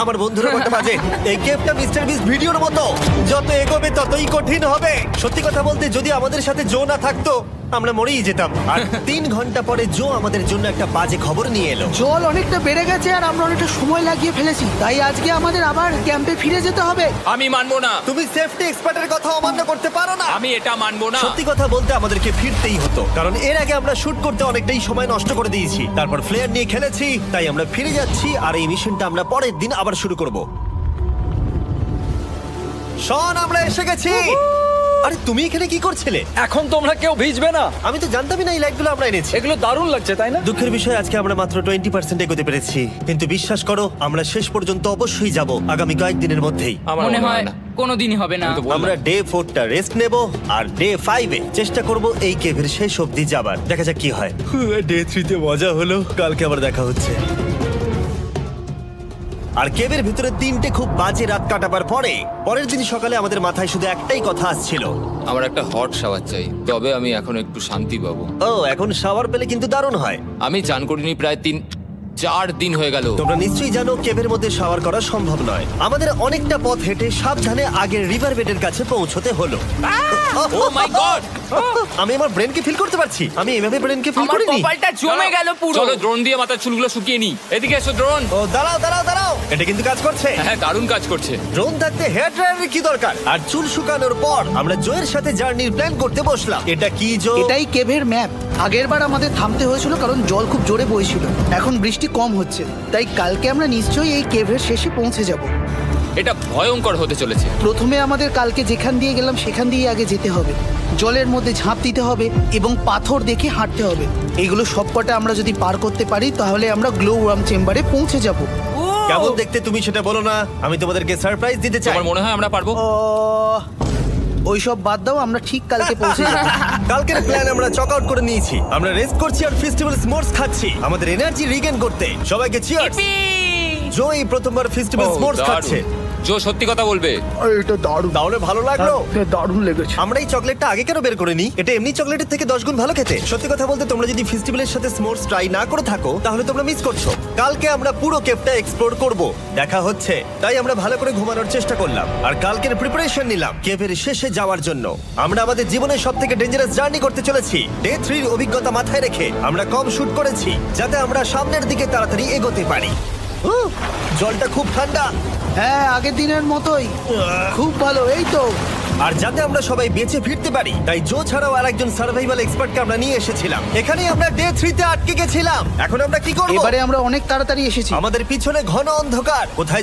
আমার বন্ধুরা কত বাজে। এই গেমটা মিস্টার বিস ভিডিওর মতো, যত এগোবে ততই কঠিন হবে। সত্যি কথা বলতে যদি আমাদের সাথে জো না থাকতো আমরা মরেই যেতাম। আর 3 ঘন্টা পরে জো আমাদের জন্য একটা বাজে খবর নিয়ে এলো। জল অনেকটা বেড়ে গেছে আর আমরা অনেকটা সময় লাগিয়ে ফেলেছি, তাই আজকে আমাদের আবার ক্যাম্পে ফিরে যেতে হবে। আমি মানবো না, তুমি সেফটি এক্সপার্টের কথা অমান্য করতে পারো না। আমি এটা মানবো না। সত্যি কথা বলতে আমাদেরকে ফিরতেই হতো, কারণ এর আগে আমরা শুট করতে অনেকটাই সময় নষ্ট করে দিয়েছি। তারপর ফ্লেয়ার নিয়ে খেলেছি, তাই আমরা ফিরে যাচ্ছি আর এই মিশনটা আমরা পরের দিন আবার শুরু করব। শন, আমরা এসে গেছি। আরে তুমি এখানে কি করছিলে? এখন তোমরা কেউ ভিজবে না। আমি তো জানতামই না এই লাইটগুলো আমরা এনেছি। এগুলো দারুণ লাগছে, তাই না? দুঃখের বিষয় আজকে আমরা মাত্র 20% এগোতে পেরেছি, কিন্তু বিশ্বাস করো আমরা শেষ পর্যন্ত অবশ্যই যাব আগামী কয়েকদিনের মধ্যেই। আমার মনে হয় না। কোনোদিনই হবে না। আমি তো বললাম। আমরা ডে 4টা রেস্ট নেব আর ডে 5-এ চেষ্টা করব এই কেভের শেষ অবধি যাবার। দেখা যাক কি হয়। ডে 3-তে মজা হলো, কালকে আবার দেখা হচ্ছে। আর কেভের ভিতরে 3টে খুব বাজে রাত কাটাবার পরে পরের দিন সকালে আমাদের মাথায় শুধু একটাই কথা আসছিল, আমার একটা হট শাওয়ার চাই, তবে আমি এখন একটু শান্তি পাবো। ও এখন শাওয়ার পেলে কিন্তু দারুণ হয়। আমি চান করিনি প্রায় 3-4 দিন হয়ে গেল। তোমরা নিশ্চয়ই জানো কেভের মধ্যে শাওয়ার করা সম্ভব নয়। আমাদের অনেকটা পথ হেঁটে সাবধানে আগের রিভার বেডের কাছে পৌঁছতে হলো। ও মাই গড, আমি আমার ব্রেনকে ফিল করতে পারছি। আমি এভাবে ব্রেনকে ফিল আমার করিনি। কপালটা জমে গেল পুরো। চলো ড্রোন দিয়ে মাথার চুলগুলো শুকিয়ে নি। এদিকে এসো ড্রোন। ও দাঁড়াও দাঁড়াও দাঁড়াও, এটা কিন্তু কাজ করছে। হ্যাঁ, দারুণ কাজ করছে। ড্রোন থাকতে হেয়ার ড্রায়ারের কি দরকার? আর চুল শুকানোর পর আমরা জোয়ের সাথে জার্নির প্ল্যান করতে বসলাম। এটা কি জো? এটাই কেভের ম্যাপ। আগেরবার আমাদের থামতে হয়েছিল কারণ জল খুব জোরে বইছিল। এখন বৃষ্টি কম হচ্ছে, তাই কালকে আমরা নিশ্চয়ই এই কেভের শেষে পৌঁছে যাব। এটা ভয়ঙ্কর হতে চলেছে। প্রথমে আমাদের কালকে যেখান দিয়ে গেলাম সেখান দিয়ে আগে যেতে হবে। জলের মধ্যে ঝাঁপ দিতে হবে এবং পাথর দেখে হাঁটতে হবে। এগুলো সবকটা আমরা যদি পার করতে পারি তাহলে আমরা গ্লো ওয়ার্ম চেম্বারে পৌঁছে যাব। কেমন দেখতে তুমি সেটা বলো না, আমি তোমাদেরকে সারপ্রাইজ দিতে চাই। তোমার মনে হয় আমরা পারবো? ওইসব বাদ দাও, আমরা ঠিক কালকে পৌঁছে যাব। কালকের প্ল্যান আমরা চক আউট করে নিয়েছি। আমরা রেস্ট করছি আর ফেস্টিভ্যাল স্মোর্টস খাচ্ছি আমাদের এনার্জি রিগেন করতে। সবাইকে চিয়ার্স। জো এই প্রথমবার ফেস্টিভ্যাল ও, স্মোর্টস দারুণ। খাচ্ছে। জো সত্যি কথা বলবে। এটা দারুণ, তাহলে ভালো লাগলো? দারুণ লেগেছে। আমরা এই চকলেটটা আগে কেন বের করিনি? এটা এমনি চকলেটের থেকে 10 গুণ ভালো খেতে। সত্যি কথা বলতে তোমরা যদি ফেস্টিভ্যালের সাথে স্মোর্টস ট্রাই না করে থাকো তাহলে তোমরা মিস করছো। কালকে আমরা পুরো কেভটা এক্সপ্লোর করব, দেখা হচ্ছে। তাই আমরা ভালো করে ঘুমানোর চেষ্টা করলাম আর কালকের প্রিপারেশন নিলাম কেভের শেষে যাওয়ার জন্য। আমরা আমাদের জীবনের সবথেকে ডেঞ্জারাস জার্নি করতে চলেছি। ডে 3-র অভিজ্ঞতা মাথায় রেখে আমরা কম শুট করেছি যাতে আমরা সামনের দিকে তাড়াতাড়ি এগোতে পারি। জলটা খুব ঠান্ডা। হ্যাঁ, আগের দিনের মতোই খুব ভালো। এই তো আর যাতে আমরা সবাই বেঁচে ফিরতে পারি তাই জো ছাড়াও আরেকজন সার্ভাইভাল এক্সপার্টকে আমরা নিয়ে এসেছিলাম। এখানেই আমরা ডে 3-তে আটকে গেছিলাম। এখন আমরা কি করব? এবারে আমরা অনেক তাড়াতাড়ি এসেছি। আমাদের পিছনে ঘন অন্ধকার। কোথায়